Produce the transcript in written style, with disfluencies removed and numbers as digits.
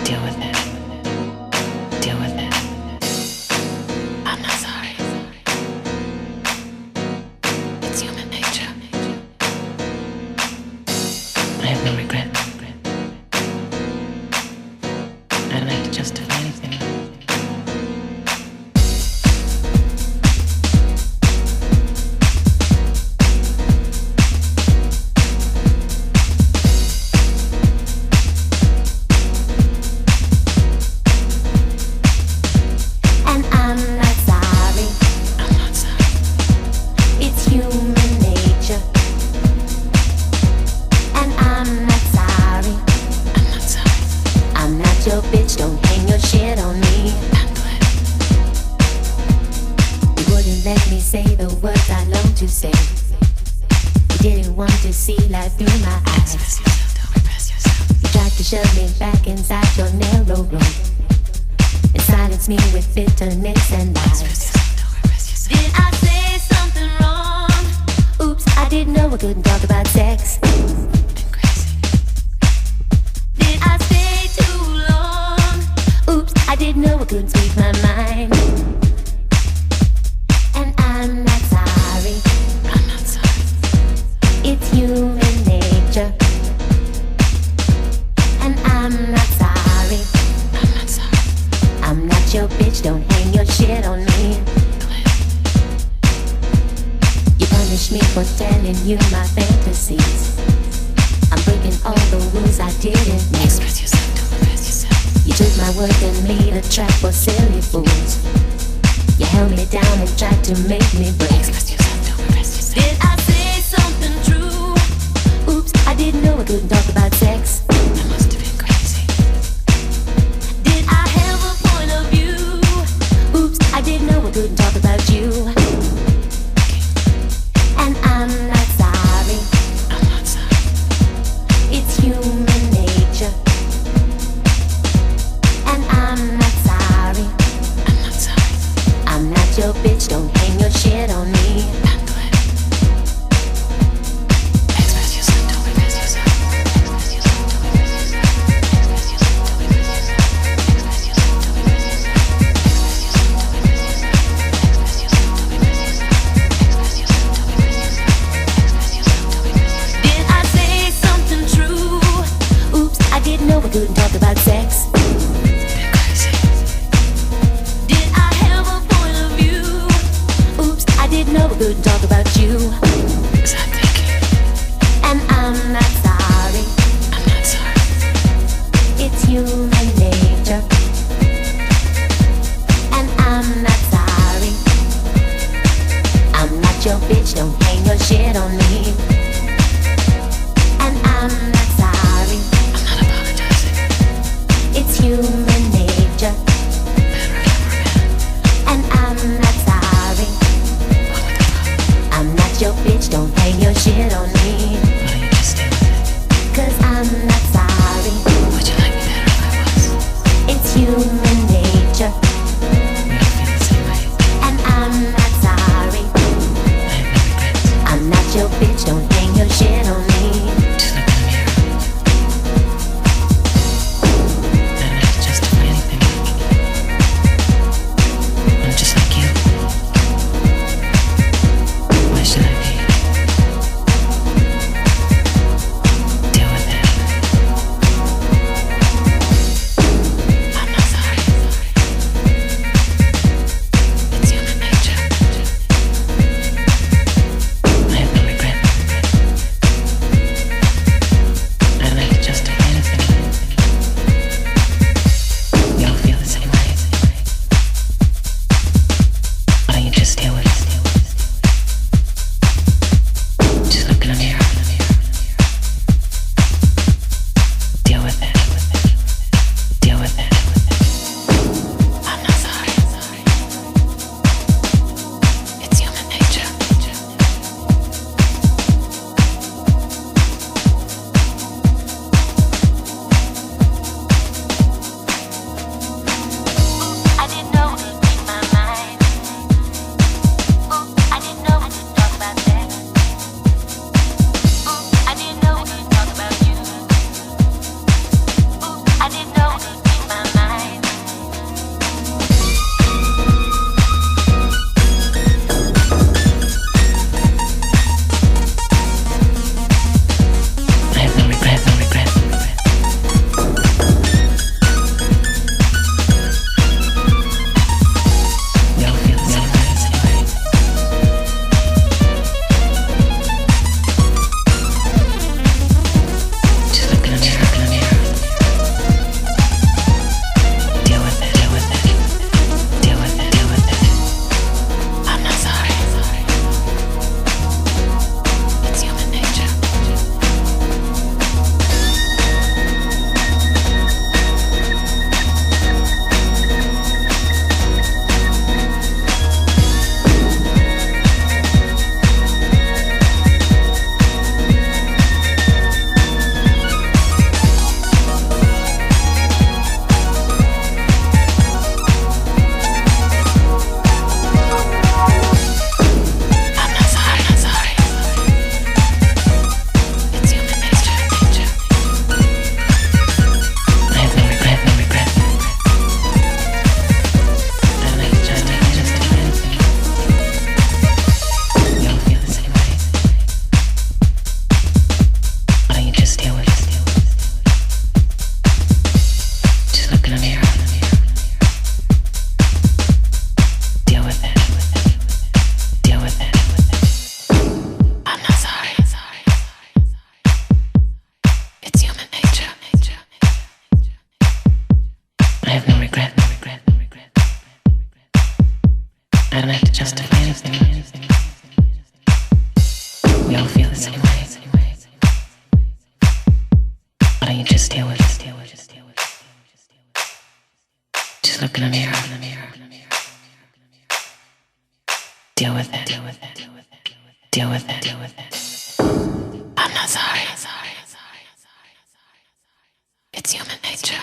Deal with it. Deal with it. I'm not sorry. It's human nature. I have no regret. I don't have to justify anything. Your bitch, don't hang your shit on me. You wouldn't let me say the words I long to say. You didn't want to see life through my eyes. You tried to shove me back inside your narrow room and silence me with bitterness and lies. Did I say something wrong? Oops, I didn't know I couldn't talk about sex. I didn't know I couldn't speak my mind. And I'm not sorry. I'm not sorry. It's human nature. And I'm not sorry. I'm not sorry. I'm not your bitch, don't hang your shit on me. You punish me for telling you my fantasies. I'm breaking all the rules I didn't make. Express yourself, don't repress yourself. You took my word and made a trap for silly fools. You held me down and tried to make me break. Express yourself, don't repress yourself. Did I say something true? Oops, I didn't know I couldn't talk about sex. I must have been crazy. Did I have a point of view? Oops, I didn't know I couldn't talk about you. And I'm not sorry. I'm not sorry. It's human nature. And I'm not sorry. I'm not sorry. I'm not your bitch, don't hang your shit on me. Handle it. Express yourself, don't repress yourself. Express yourself, don't repress yourself. Express yourself, don't repress yourself. Express yourself, don't repress yourself. Express yourself, don't repress yourself. Express yourself, don't repress yourself. Express yourself, don't repress yourself. Express yourself, don't repress yourself. Did I say something true? Oops, I didn't know I couldn't talk about sex. I didn't know we couldn't talk about you. And I'm not sorry. I'm not sorry. It's human nature. And I'm not sorry. I'm not your bitch, don't hang your shit on me. And I'm not sorry. I'm not apologizing. It's human nature. And I'm not sorry. I'm not your bitch, don't hang your shit on me. Why don't you just stay with it? 'Cause I'm not sorry. Would you like me better if I was? It's human nature. We don't feel the same way. And I'm not sorry. I have no regrets. I'm not your bitch, don't I have no regret. I don't have to justify anything. We all feel the same way. Why don't you just deal with it? Just look in the mirror. Deal with it. Deal with it. I'm not sorry. It's human nature.